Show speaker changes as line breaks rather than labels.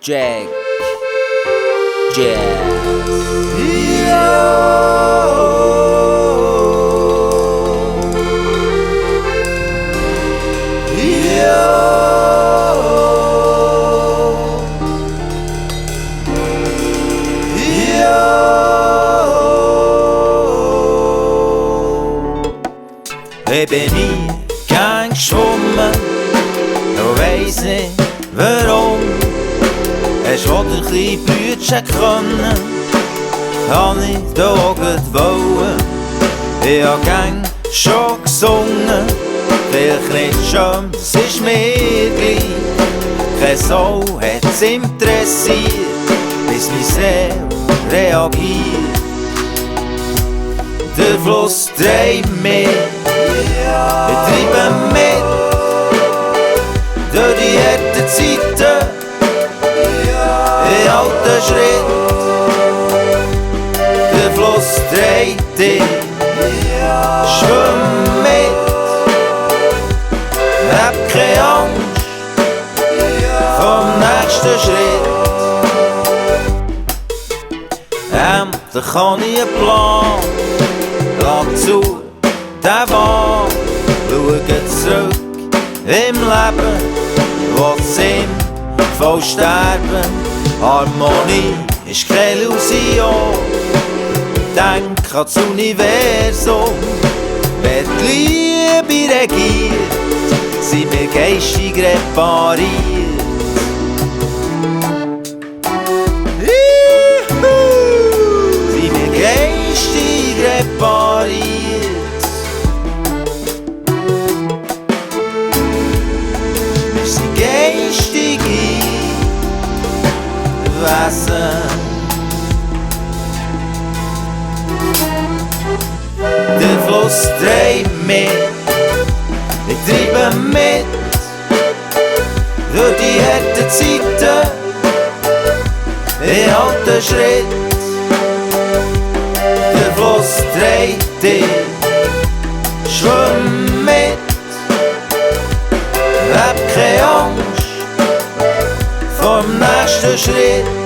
Jack Jazz.
Ich bin nie gern geschwommen, ich weiss nicht warum. Hast du den kleinen Brütchen können, hab ich da wollen. Ich hab gern schon gesungen, vielleicht nicht schön, das ist mir gleich. Keine Sau hat's interessiert, bis meine Seele reagiert. Der Fluss treibt mich, ich treibe mit durch die harten Zeiten, in alten Schritt. Der Fluss treibt dich, schwimm mit, hab keine Angst vom nächsten Schritt. Endlich habe ich einen Plan, lass zu, der Wahn, schau zurück im Leben, wo Sinn voll sterben. Harmonie ist keine Illusion, denk ans Universum. Wenn die Liebe regiert, sind wir geistig repariert. Sind wir geistig repariert. Geistige Wesen. Der Fluss treibt mich, ich treibe mit durch die harten Zeiten, in alten Schritt. Der Fluss treibt dich, schwimm mit, hab keine Angst vom nächsten Schritt.